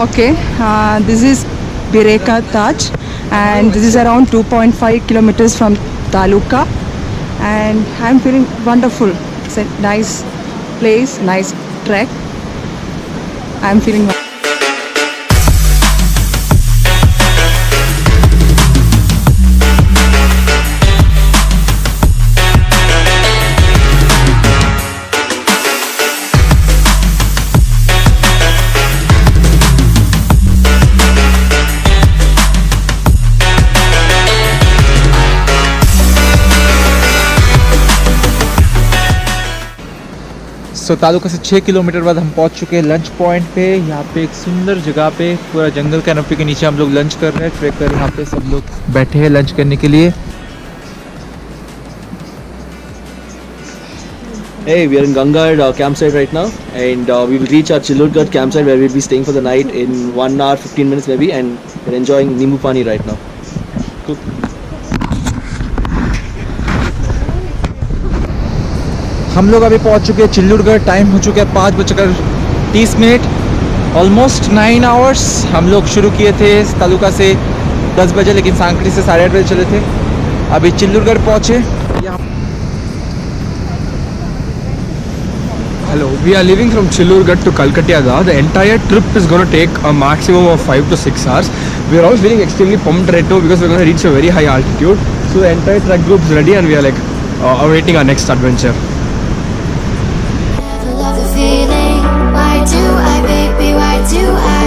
Okay, this is Bireka Taj, and this is around 2.5 kilometers from Taluka, and I'm feeling wonderful. It's a nice place, nice trek. I'm feeling. सो तालुका से 6 kilometre बाद हम पहुंच चुके हैं lunch point पे। यहाँ पे एक सुंदर जगह पे पूरा जंगल कैनोपी के नीचे हम लोग लंच कर रहे हैं। ट्रेकर यहाँ पे सब लोग बैठे हैं लंच करने के लिए। Hey, we are in Gangad campsite right now, and we will reach our Chillurgarh campsite where we'll be staying for the night in 1 hour 15 minutes maybe, and we're enjoying Nimbu Pani right now. Cool. हम लोग अभी पहुंच चुके हैं चिल्लूरगढ़। Time हो चुका है 5:30। Almost 9 hours. हम लोग शुरू किए थे तालुका से 10 बजे, लेकिन सांकड़ी से 8:30 बजे चले थे। अभी चिल्लूरगढ़ पहुंचे। Hello, we are leaving from Chillurgarh to Kalkatiyada. The entire trip is going to take a maximum of 5 to 6 hours. We are all feeling extremely pumped right now because we are going to reach a very high altitude. So the entire trek group is ready and we are like awaiting our next adventure. Love the feeling. Why do I, baby? Why do I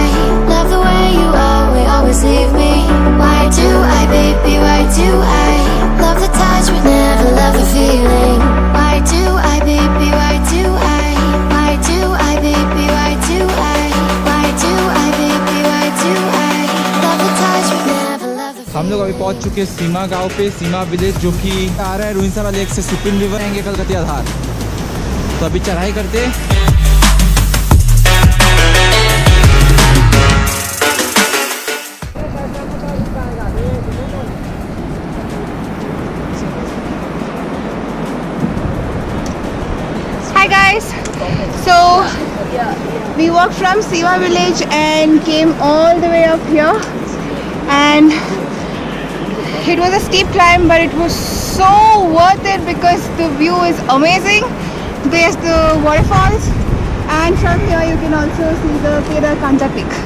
love the way you always, always leave me? Why do I, baby? Why do I love the touch but never love the feeling? Why do I, baby? Why do I? Why do I, baby? Why do I? Why do I, baby? Why do I love the touch but never love the feeling? हम लोग अभी पहुंच चुके हैं सीमा गांव पे, सीमा village, जो कि आ रहा है रुइंसारा लेक से सुप्रीम रिवर आएंगे कलकतिया धार। तो अभी चढ़ाई करते। Hi guys. So we walked from Siva village and came all the way up here, and it was a steep climb, but it was so worth it because the view is amazing. There's the waterfalls, and from here you can also see the Kedarkanta peak.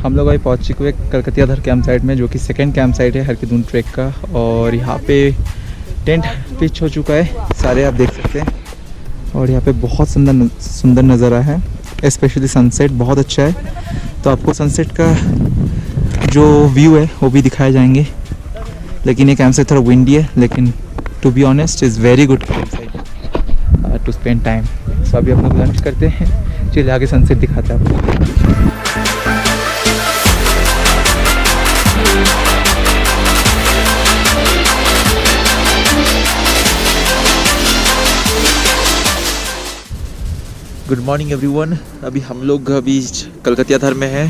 हम लोग अभी पहुंच चुके हैं कलकतिया धर camp site में, जो कि सेकंड कैंप साइट है हरकीदून ट्रैक का। और यहाँ पे टेंट पिच हो चुका है सारे, आप देख सकते हैं। और यहाँ पे बहुत सुंदर नज़ारा है, स्पेशली सनसेट बहुत अच्छा है। तो आपको सनसेट का जो व्यू है वो भी दिखाए जाएंगे। लेकिन ये कैंप साइट थोड़ा विंडी है, लेकिन to be honest is very good camp site to spend time. So अभी हम लोग लंच करते हैं, चलिए आगे सनसेट दिखाते हैं आपको। Good morning everyone. अभी हम लोग कलकतिया धर में हैं,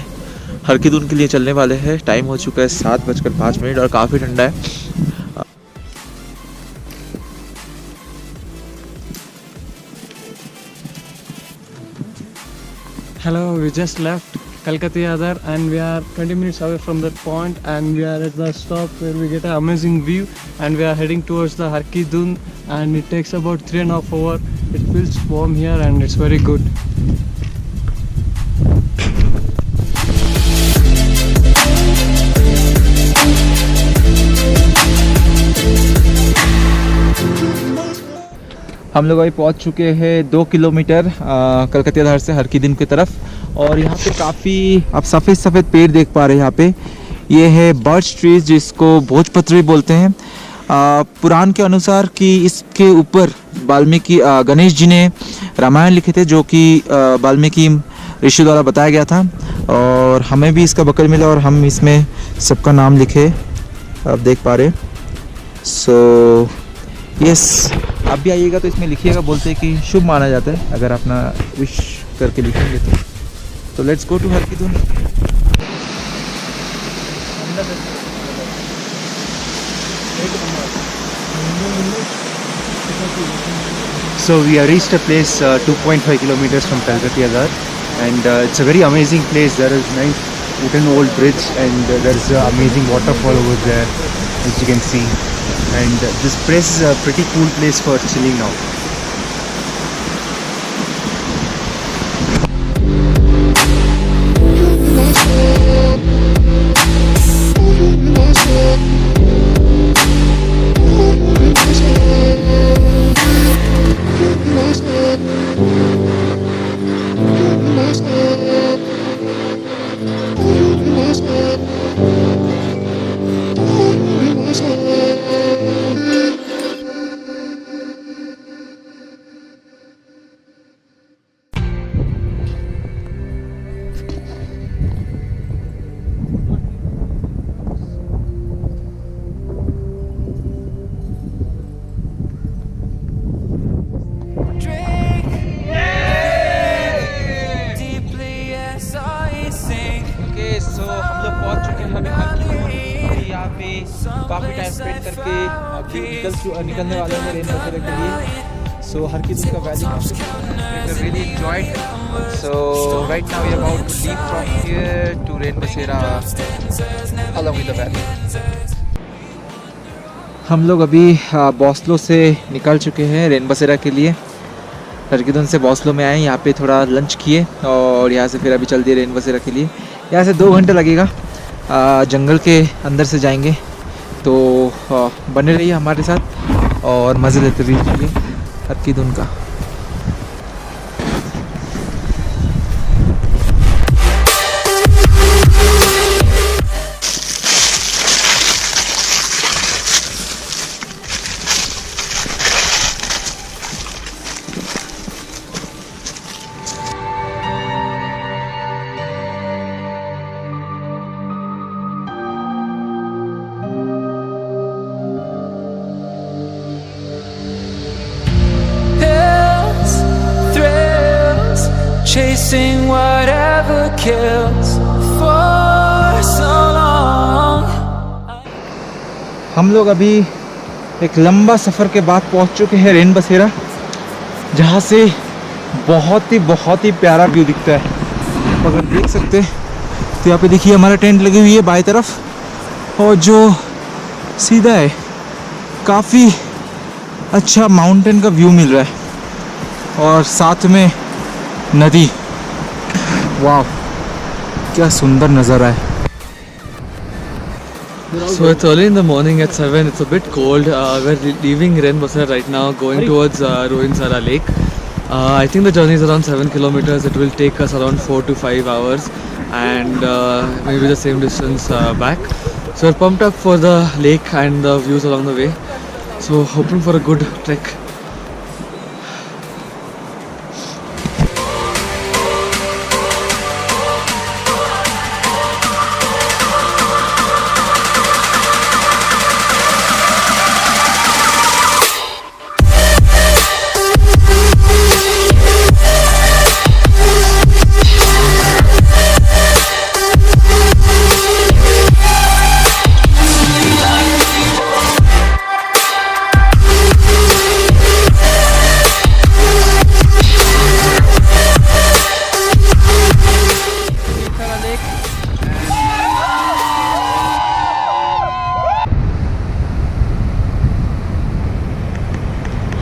हरकीदून के लिए चलने वाले हैं। टाइम हो चुका है 7:05 और काफ़ी ठंडा है। Hello, we just left Kalkatiyadar and we are 20 minutes away from that point, and we are at the stop where we get an amazing view, and we are heading towards the Harkidun, and it takes about 3.5 hours. It feels warm here and it's very good. हम लोग अभी पहुंच चुके हैं 2 kilometre कलकतिया धार से हरकीदून की तरफ। और यहाँ पे काफ़ी आप सफ़ेद पेड़ देख पा रहे हैं। यहाँ पे ये है बर्च ट्रीज, जिसको भोजपत्र भी बोलते हैं। पुराण के अनुसार कि इसके ऊपर वाल्मीकि गणेश जी ने रामायण लिखे थे, जो कि वाल्मीकि ऋषि द्वारा बताया गया था। और हमें भी इसका बकल मिला और हम इसमें सबका नाम लिखे। आप देख पा रहे हैं। सो यस, आप भी आइएगा तो इसमें लिखिएगा, बोलते हैं कि शुभ माना जाता है अगर अपना विश करके लिखेंगे तो let's go to her Ki धुन। So we have reached a place 2.5 kilometers from Kalkati Azar, and it's a very amazing place. There is nice wooden old bridge, and there's an amazing waterfall over there, as you can see. And this place is a pretty cool place for chilling now. Okay, so हम लोग पहुंच चुके हैं अभी हर की धुन। यहाँ पे काफ़ी टाइम स्पेंड करके अभी निकलने वाले हैं रेन बसेरा के लिए। सो हर की धुन का valley really enjoyed. So right now we are about to leave from here to Rain Basera along with the valley. हम लोग अभी बॉस्लो से निकल चुके हैं रेन बसेरा के लिए। हरकीधुन से बॉस्लो में आए, यहाँ पे थोड़ा लंच किए और यहाँ से फिर अभी चल दिए रेन बसेरा के लिए। यहाँ से 2 घंटे लगेगा, जंगल के अंदर से जाएंगे। तो बने रहिए हमारे साथ और मज़े लेते रहिए हरकीधुन का। Chasing whatever kills for so long. हम लोग अभी एक लंबा सफ़र के बाद पहुंच चुके हैं रेन बसेरा, जहाँ से बहुत ही प्यारा व्यू दिखता है। अगर देख सकते हैं तो यहाँ पे देखिए हमारा टेंट लगी हुई है बाएं तरफ, और जो सीधा है काफ़ी अच्छा माउंटेन का व्यू मिल रहा है और साथ में नदी। वाह, क्या सुंदर नज़ारा है। So it's early in the morning at 7. It's a bit cold. We're leaving Ren Basera right now, going towards Rohinsara Lake. I think the journey is around 7 kilometers. It will take us around 4 to 5 hours, and maybe the same distance back. So we're pumped up for the lake and the views along the way. So hoping for a good trek.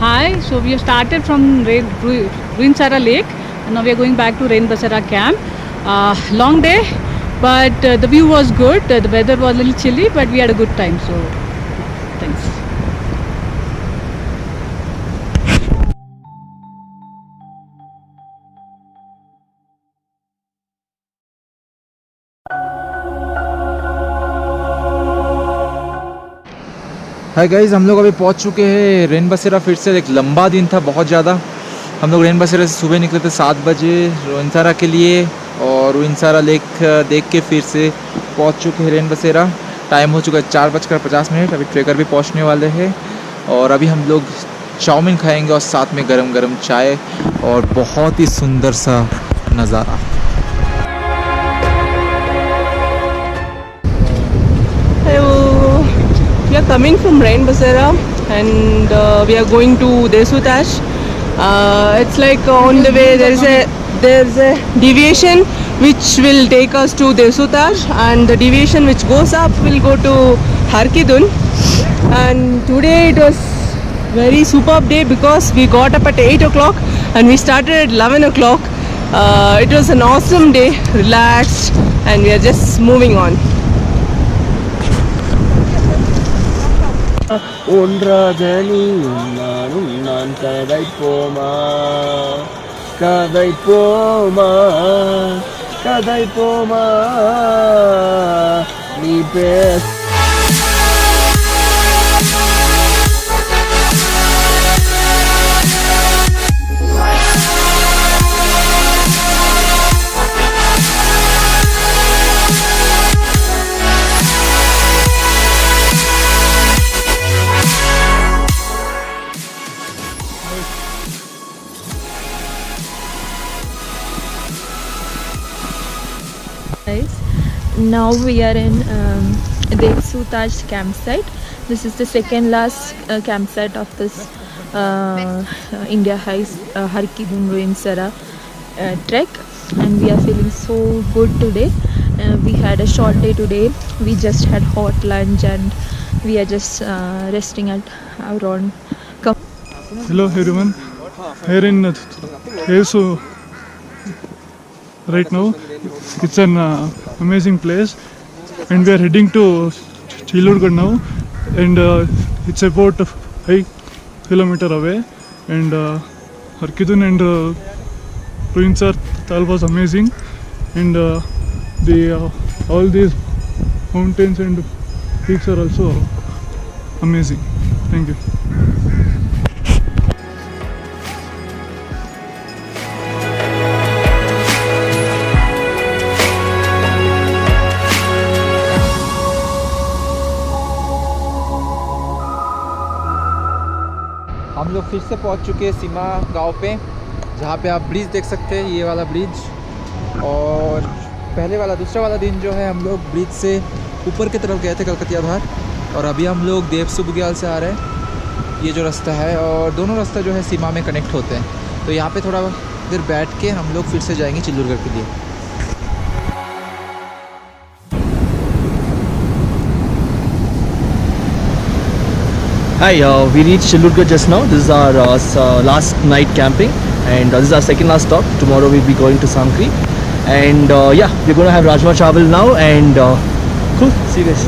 Hi, so we have started from Ruinsara Lake and now we are going back to Ren Basera camp. Long day, but the view was good. The weather was a little chilly, but we had a good time. So, thanks. Hi guys, हम लोग अभी पहुंच चुके हैं rain बसेरा। फिर से एक लंबा दिन था, बहुत ज़्यादा। हम लोग रेन बसेरा से सुबह निकले थे 7 बजे रोइंसारा के लिए, और रोइंसारा लेक देख के फिर से पहुंच चुके हैं रेन बसेरा। टाइम हो चुका है 4:50। अभी ट्रेकर भी पहुंचने वाले हैं और अभी हम लोग चाउमीन खाएंगे और साथ में गरम गरम चाय और बहुत ही सुंदर सा नज़ारा। Hello, we are coming from Rain Basara and we are going to Desutash. It's like on the way there's a deviation which will take us to Desutash, and the deviation which goes up will go to Harkidun. And today it was very superb day because we got up at 8 o'clock and we started at 11 o'clock. It was an awesome day, relaxed, and we are just moving on. Guys, now we are in Desutash campsite. This is the second last campsite of this India Highs Harkidun Ruinsara trek, and we are feeling so good today. We had a short day today. We just had hot lunch and we are just resting at our own. Hello everyone, here in Hesu right now. It's an amazing place and we are heading to Chilurgarh now, and it's about 5 kilometers away, and Harkidun and Ruinsara Tal was amazing, and all these mountains and peaks are also amazing. Thank you. हम लोग फिर से पहुंच चुके हैं सीमा गांव पे, जहाँ पे आप ब्रिज देख सकते हैं, ये वाला ब्रिज। और दूसरा वाला दिन जो है हम लोग ब्रिज से ऊपर की तरफ गए थे कलकतिया धार, और अभी हम लोग देवसु बुग्याल से आ रहे हैं। ये जो रास्ता है, और दोनों रास्ता जो है सीमा में कनेक्ट होते हैं, तो यहाँ पे थोड़ा देर बैठ के हम लोग फिर से जाएंगे चिल्लूरगढ़ के लिए। Hi, we reached Chilurgarh just now. This is our last night camping, and this is our second last stop. Tomorrow we'll be going to Sankri, and yeah, we're going to have Rajma Chawal now, and cool. See you guys.